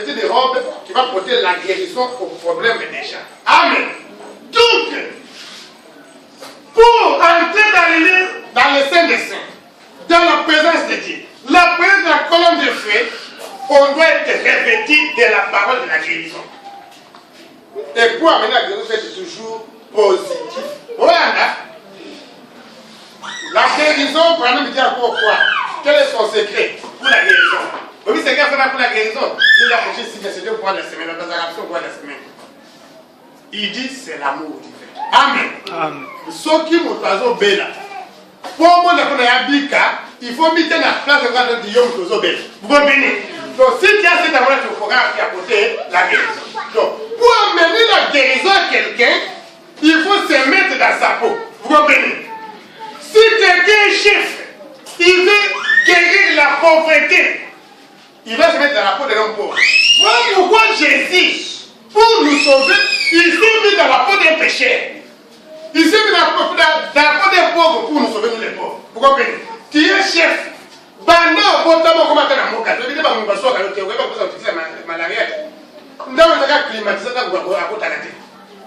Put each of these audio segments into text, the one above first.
revêtu de robe qui va porter la guérison au problème des gens. Amen. Donc, pour entrer dans le Saint des Saints, dans la présence de Dieu, la présence de la colonne de feu, on doit être revêtu de la parole de la guérison. Et pour amener la guérison, c'est toujours positif. Voilà. La guérison, pour nous dire encore quoi? Quel est son secret pour la guérison? Oui, c'est qu'elle fait pour la guérison. Il a prêché 6 versets pour la semaine, dans la raption pour la semaine. Il dit c'est l'amour qui fait. Amen. Amen. Ce qui m'a fait bella. Pour moi, il faut mettre la place de la Guillaume Tozobel. Vous comprenez? Donc, si tu as cet amour, tu pourras apporter la guérison. Donc, pour amener la guérison à quelqu'un, il faut se mettre dans sa peau. Vous comprenez? Si quelqu'un est chef, il veut guérir la pauvreté, il va se mettre dans la peau de l'homme pauvre. Voilà pourquoi Jésus, pour nous sauver, il s'est mis dans la peau des pécheurs. Il s'est mis dans la peau des pauvres pour nous sauver, nous les pauvres. Vous comprenez? Tu es chef.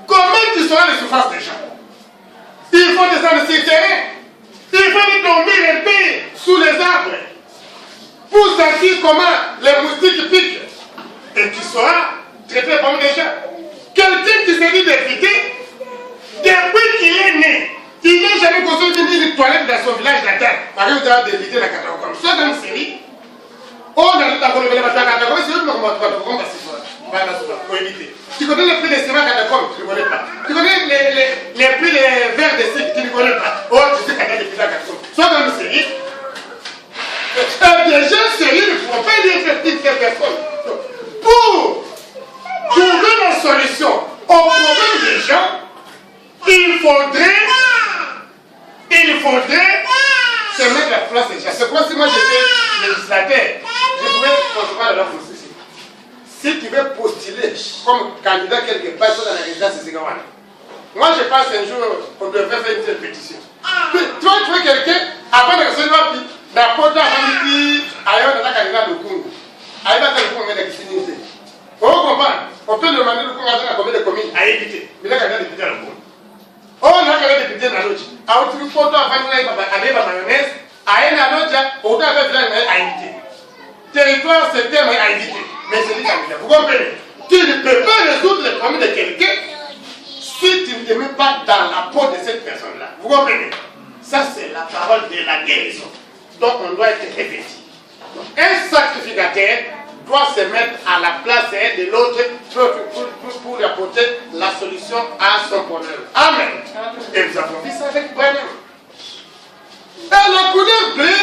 Comment tu sauras les souffrances des gens? Il faut descendre sur le terrain. Il faut tomber les pieds sous les arbres pour sentir comment les moustiques piquent. Et tu sauras traiter comme des gens. Quelqu'un qui s'est dit d'éviter, depuis qu'il est né, il n'a jamais construit une toilette dans son village natal. Par exemple, il a d'éviter la catacombe. Soit dans une série, on a dit qu'on va la catacombe, c'est eux qui vont pour éviter. Tu connais le prix des ciments catacombes, tu ne connais pas. Tu connais les prix des verres de cycle, tu ne connais pas. Oh, tu sais qu'il y a des prix de la catacombe. Soit dans une série, des gens sérieux ne pourront pas aider cette personne. Pour trouver la solution au problème des gens, il faudrait se mettre à la place des gens. C'est pourquoi si moi j'étais législateur, je pourrais concevoir la loi française. Si tu veux postuler comme candidat quelque part dans la résidence de Zigawana, moi je pense un jour on devrait faire une telle pétition. Tu vas trouver quelqu'un, avant de recevoir la porte à Hamidi, ailleurs dans la candidat de Congo. Ailleurs dans le Congo, on a des signes. On comprend. On peut demander le Congo à combien de communes à éviter. Mais là, candidat de député dans le Congo. On a candidat de député dans l'autre. À autre porte à Hamidi, avec ma mayonnaise, à un autre, autant avec village à éviter. Territoire, c'est terme à éviter. Mais c'est dit candidat. Vous comprenez? Tu ne peux pas résoudre les problèmes de quelqu'un si tu ne te mets pas dans la peau de cette personne-là. Vous comprenez? Ça, c'est la parole de la guérison. Donc, on doit être revêtu. Un sacrificateur doit se mettre à la place de l'autre pour lui apporter la solution à son problème. Amen. Et nous avons vu ça avec Branham. Et la couleur bleue,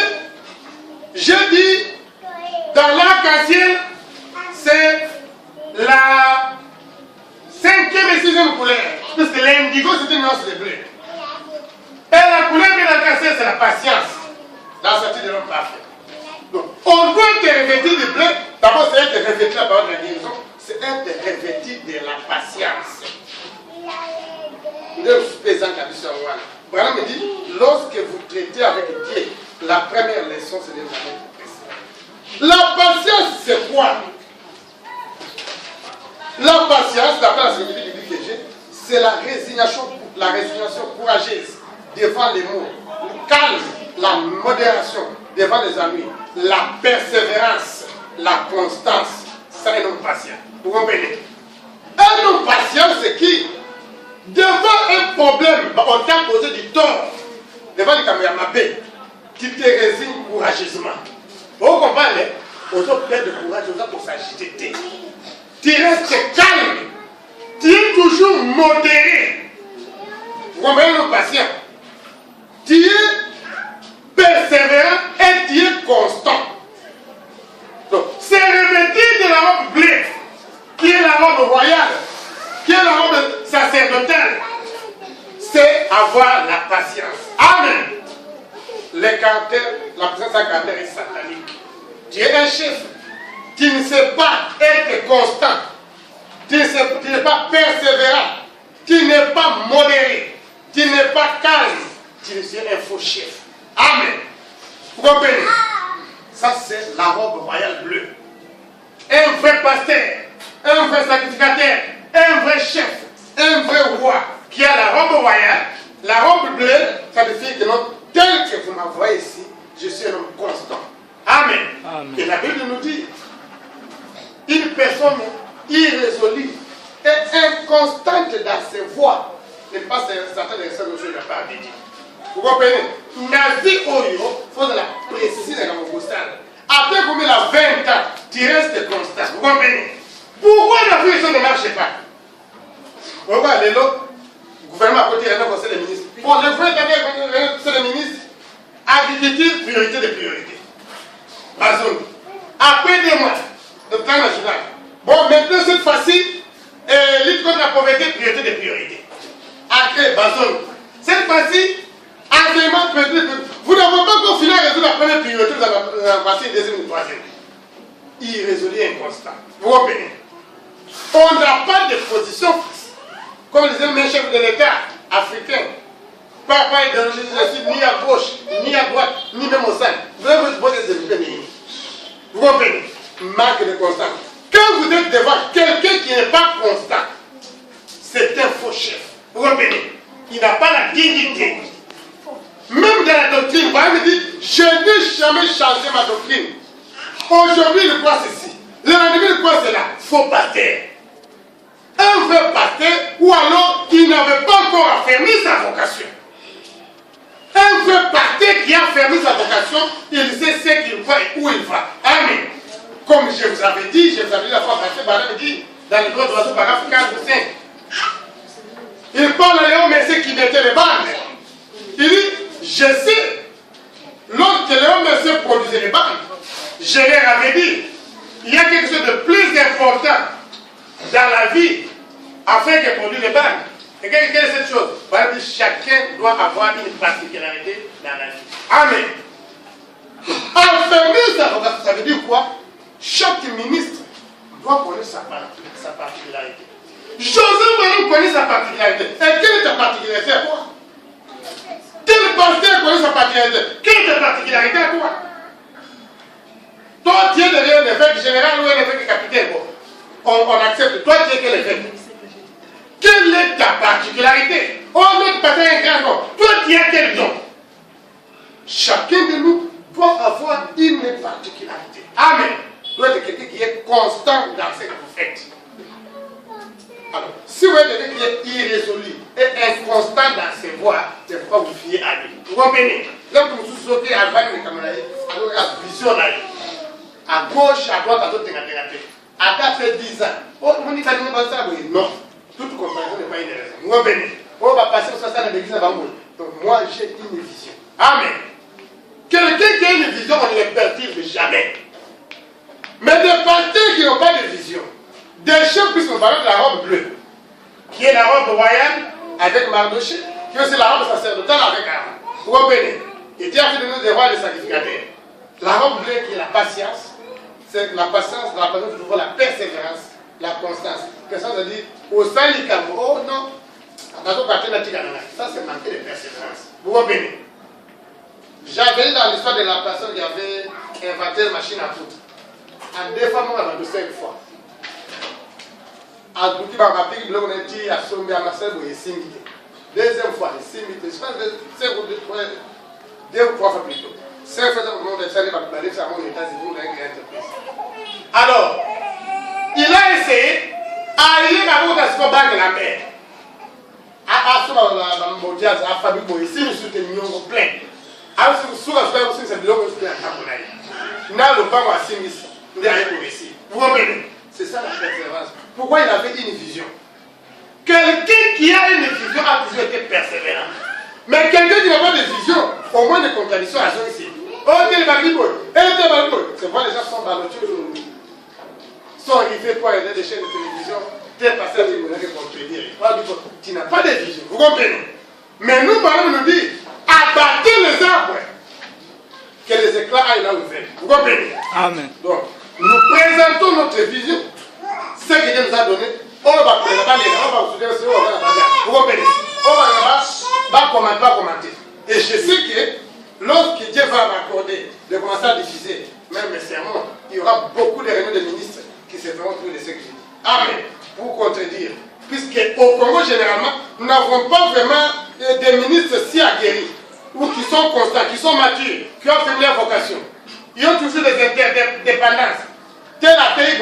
je dis, dans l'arc-en-ciel, c'est la 5e et 6e couleur. Parce que l'indigo, c'est une nuance de bleu. Et la couleur de l'arc-en-ciel, c'est la patience. La sortie de l'homme parfait. Donc, on doit être revêtu de bleu. D'abord, c'est être revêtu de la parole de la guérison. C'est être revêtu de la patience. Le pesant qui a dit sur moi. Branham me dit, lorsque vous traitez avec Dieu, la première leçon, c'est de vous passer. La patience, c'est quoi? La patience, d'après la signification biblique que j'ai, c'est la résignation courageuse devant les maux, le calme, la modération devant les ennuis, la persévérance, la constance. C'est un homme patient. Vous comprenez? Un homme patient, c'est qui? Devant un problème, on t'a causé du tort, devant le caméramabé, tu te résignes courageusement. Vous comprenez? On a plein de courage, on a pour s'agiter. Tu restes calme, tu es toujours modéré. Vous comprenez l'homme patient? Tu es persévérant et tu es constant. Donc, c'est revêtir de la robe bleue, qui est la robe royale, qui est la robe sacerdotale, c'est avoir la patience. Amen. Les caractères, la présence d'un caractère est satanique. Tu es un chef, tu ne sais pas être constant, tu n'es pas persévérant, tu n'es pas modéré, tu n'es pas calme, tu es un faux chef. Amen. Vous comprenez? Ça, c'est la robe royale bleue. un vrai pasteur, un vrai sacrificateur, un vrai chef, un vrai roi qui a la robe royale, la robe bleue, ça veut dire que non, tel que vous m'envoyez ici, je suis un homme constant. Amen. Amen. Et la Bible nous dit, une personne irrésolue et inconstante dans ses voies n'est pas certaine de ce que je n'ai pas dit. Vous comprenez? La vie il faut de la précision dans mon constat. Après vous mettez la 20 ans, tu restes constant. Vous comprenez? Pourquoi la vie ne marche pas? Pourquoi le gouvernement à côté il y a un conseil des ministres. Pour le vrai conseil des ministres, agriculture, priorité de priorité. Bazoum. Après 2 mois, le plan national. Bon, maintenant cette fois-ci, lutte contre la pauvreté, priorité de priorité. Après, Bazoum. Cette fois-ci, agrément, vous n'avez pas encore fini à résoudre la première priorité, vous avez passé une deuxième ou une troisième. Irrésolu et inconstant. Vous comprenez? On n'a pas de position fixe. Comme disait le chef de l'État africain. Pas idéologie ni à gauche, ni à droite, ni même au centre. Vous avez votre position de pays. Vous comprenez? Marque de constance. Quand vous êtes devant quelqu'un qui n'est pas constant, c'est un faux chef. Vous comprenez? Il n'a pas la dignité. Même dans la doctrine, vous me dit, je n'ai jamais changé ma doctrine. Aujourd'hui, il croit ceci. Le lendemain, il croit cela. Faux pasteur. Un vrai pasteur, ou alors il n'avait pas encore affermi sa vocation. Un vrai pasteur qui a affermi sa vocation, il sait ce qu'il voit et où il va. Amen. Comme je vous avais dit la fois passée, Barnabé me dit, dans le droit d'oiseau, paragraphe 4 ou 5. Il parle à Léon Messé qui mettait les bandes. Il dit, je sais, lorsque Léon Messé produisait les bandes, je leur avais dit, il y a quelque chose de plus important dans la vie afin de produire les bandes. Et quelle est cette chose? Chacun doit avoir une particularité dans la vie. Amen. Enfermer sa vocation, ça veut dire quoi? Chaque ministre doit connaître sa particularité. Joseph Marie connaît sa particularité. Et quelle est ta particularité à toi? Quel pasteur connaît sa particularité? Quelle est ta particularité à toi? Toi, tu es derrière un évêque général ou un évêque capitaine. Bon, on accepte. Toi, tu es quel évêque? Quelle est ta particularité? Oh, notre pasteur est un grand nom. Toi, tu as quel don? Chacun de nous doit avoir une particularité. Amen. Doit être quelqu'un qui est constant dans ce que vous faites. Alors, si vous êtes quelqu'un qui est irrésolu et inconstant dans ses voies, c'est pourquoi vous fiez à lui. Vous comprenez? Là, vous vous sautez à 20 les camarades, alors la vision là. À gauche, à droite, à droite, à 4 10 ans. Oh, vous dites pas ça, oui. Non. Toute comparaison n'est pas une raison. Vous comprenez? On va passer au ça dans l'église avant vous. Donc, moi, j'ai une vision. Amen. Quelqu'un qui a une vision, on ne le perturbe jamais. Mais des pasteurs qui n'ont pas de vision, des chefs qui sont parlés de la robe bleue, qui est la robe royale avec Mardoché, qui est aussi la robe sacerdotale avec Aaron. Vous comprenez? Et Dieu a fait de nous des rois et des sacrificateurs. La robe bleue qui est la patience, c'est la patience, toujours la persévérance, la constance. Personne ne dit, au salikamo, oh non, ça c'est manquer de persévérance. Vous comprenez? J'avais dans l'histoire de la personne qui avait inventé une machine à coudre. En 2 fois, moi, on a 5 fois. En tout cas, on a pris le dit à Sombi à Marseille, il y a 5 minutes. Deuxième fois, il y a 6 minutes. Je pense que 2 ou 3 fois plus tôt. 5 fois, on a salé par le balai, ça monte aux États-Unis, on a une entreprise. Alors, il a essayé, arrivé à votre assurance banque de la mer. À la mondiale, à la famille, ici, nous soutenons plein. Alors, si vous souhaitez, vous souhaitez, c'est de l'eau que vous souhaitez à Tabonaï. Nous, le banc à 6 000, nous allons pour ici. Vous comprenez? C'est ça la persévérance. Pourquoi il avait une vision? Quelqu'un qui a une vision a toujours été persévérant. Mais quelqu'un qui n'a pas de vision, au moins de contradiction à son ici. Oh, quel baliboy! C'est pourquoi les gens sont ballottés aujourd'hui. Sont arrivés pour aider des chaînes de télévision. T'es passé à témoigner pour te dire. Tu n'as pas de vision. Vous comprenez? Mais nous, parlons nous dit, abattez les arbres. Que les éclats aillent là où ils veulent. Vous comprenez? Amen. Donc, nous présentons notre vision. Ce que Dieu nous a donné. On va présenter les gens, on va vous soutenir, vous comprenez? On va commenter. Et je sais que lorsque Dieu va m'accorder de commencer à diffuser même mes sermons, il y aura beaucoup de réunions de ministres qui se feront autour de ce que je dis. Amen. Pour contredire. Puisque au Congo, généralement, nous n'avons pas vraiment des ministres si aguerris, ou qui sont constants, qui sont matures, qui ont fait leur vocation. Ils ont toujours des interdépendances. Tel a pays,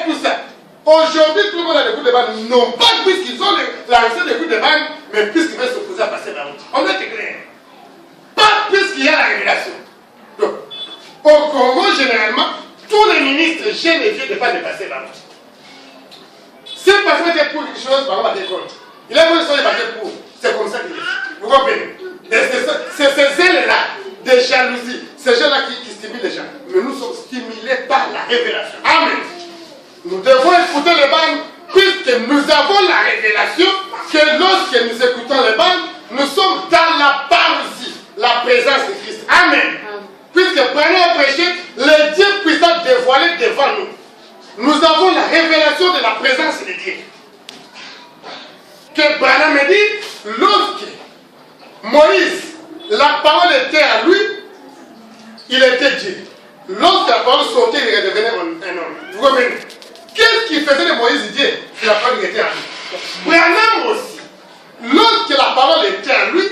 tout ça. Aujourd'hui, tout le monde a des coups de banne, non pas puisqu'ils ont la recette des coups de banne, mais puisqu'ils veulent s'opposer à passer la route. On doit être clair. Pas puisqu'il y a la révélation. Donc, au Congo, généralement, tous les ministres jeunes et vieux ne pas dépasser la route. C'est parce que c'est pour quelque chose, par exemple, à des comptes. Il a voulu se battre pour. C'est comme ça qu'il est. Vous comprenez? C'est ces ailes-là, des jalousies, ces gens-là qui stimulent les gens. Mais nous sommes stimulés par la révélation. Amen. Nous devons écouter les bandes, puisque nous avons la révélation que lorsque nous écoutons les bandes, nous sommes dans la parousie, la présence de Christ. Amen. Puisque pendant le péché, le Dieu puissant dévoilé devant nous. Nous avons la révélation de la présence de Dieu. Que Branham me dit, lorsque Moïse, la parole était à lui, il était Dieu. Lorsque la parole sortait, il redevenait un homme. Vous comprenez? Qu'est-ce qui faisait de Moïse Dieu? C'est la parole était à lui. Branham aussi, lorsque la parole était à lui,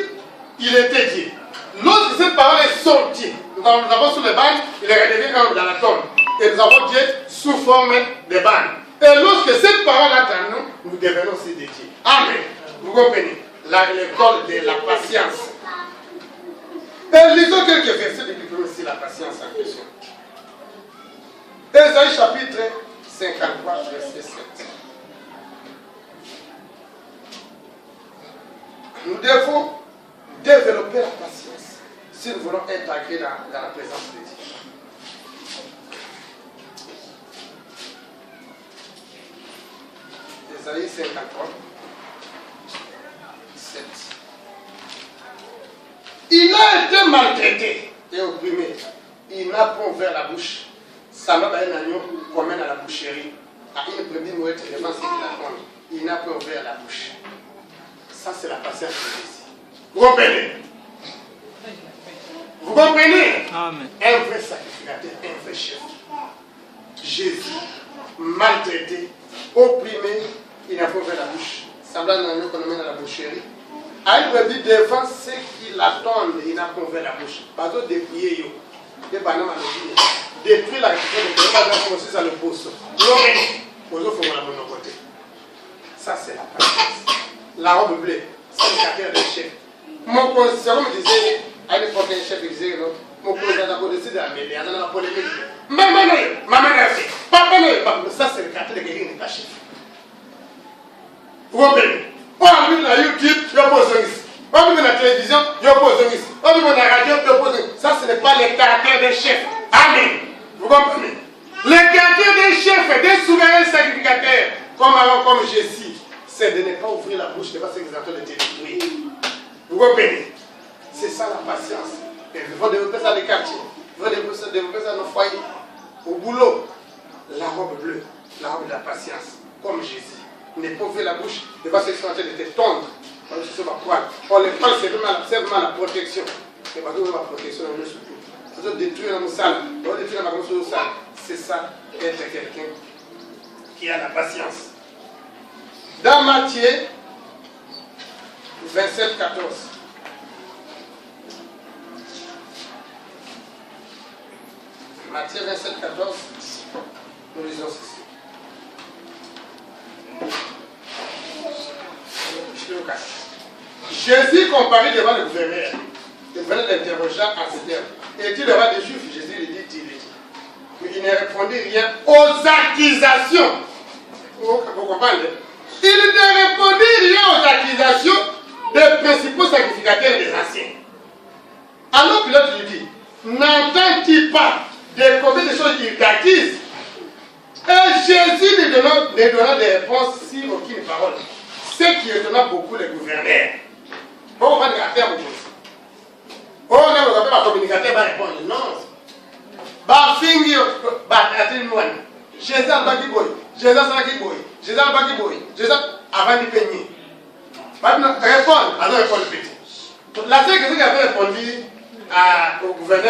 il était Dieu. Lorsque cette parole est sortie, nous avons sous les bandes, il est redevenu un homme dans la tombe. Et nous avons Dieu sous forme de bandes. Et lorsque cette parole est en nous, nous devenons aussi des dieux. Amen. Vous comprenez? L'école de la patience. Et lisons quelques versets de Bible sur la patience en question. Ésaïe chapitre 53, verset 7. Nous devons développer la patience si nous voulons être agréés dans la présence de Dieu. Ésaïe 53, 7. Il a été maltraité et opprimé. Il n'a pas ouvert la bouche. Ça m'a donné un agneau qu'on mène à la boucherie. À une brebis mouette, il devant ce qu'il attend. Il n'a pas ouvert la bouche. Ça, c'est la patience de Jésus. Vous comprenez? Vous comprenez? Amen. Un vrai sacrificateur, un vrai chef. Jésus, maltraité, opprimé, il n'a pas ouvert la bouche. Semblant un agneau qu'on mène à la boucherie. À une brebis devant ceux qui l'attendent, il n'a pas ouvert la bouche. Pas d'autre dépouiller, des bananes à le dire. Détruire la réputation de Dieu, pas commencer à le poste. Aux autres, il faut la bonne côté. Ça, c'est la patience. La robe bleue, c'est le caractère d'un chef. Mon conseiller me disait, à l'époque, un chef disait, mon conseiller a décidé d'amener, il a polémique. Maman a fait. Papa, ça, c'est le caractère de quelqu'un qui n'est pas chef. Vous comprenez? On a vu la YouTube, il y a pas besoin ici. On a vu la télévision, il y a pas besoin ici. On a vu la radio, il y a pas besoin. Ça, ce n'est pas le caractère des chefs. Amen. Vous comprenez? Le caractère des chefs, des souverains sacrificateurs, comme Jésus, c'est de ne pas ouvrir la bouche devant ceux qui sont en train de détruire. Vous comprenez? C'est ça la patience. Et il faut développer ça dans les quartiers. Il faut développer ça dans nos foyers. Au boulot, la robe bleue, la robe de la patience, comme Jésus. Ne pas ouvrir la bouche devant ceux qui sont en train de te tondre. On les prend, c'est vraiment la protection. C'est pas toujours la protection, on est surtout. C'est détruire la salle, on va détruire la salle. C'est ça, être quelqu'un qui a la patience. Dans Matthieu 27, 14. Matthieu 27, 14, nous lisons ceci. Jésus comparait devant le gouverneur. Le gouverneur l'interrogea en ces termes. Es-tu le roi des Juifs? Jésus lui dit, mais il ne répondit rien aux accusations. Vous comprenez? Il ne répondit rien aux accusations des principaux sacrificateurs des anciens. Alors que l'autre lui dit, n'entends-tu pas de combien de choses il t'accuse? Et Jésus ne donna des réponses sur aucune parole. Ce qui étonna beaucoup les gouverneurs. Pourquoi on va faire beaucoup? On a un communicateur va répondre. Non. Bafingi, Batinouane. Jésus al-Bakiboy. Jésus al-Bakiboy. Jésus al-Bakiboy. Jésus avant de peigner. Maintenant, répondre. Alors répondre petit. La seule question qui avait répondu au gouverneur.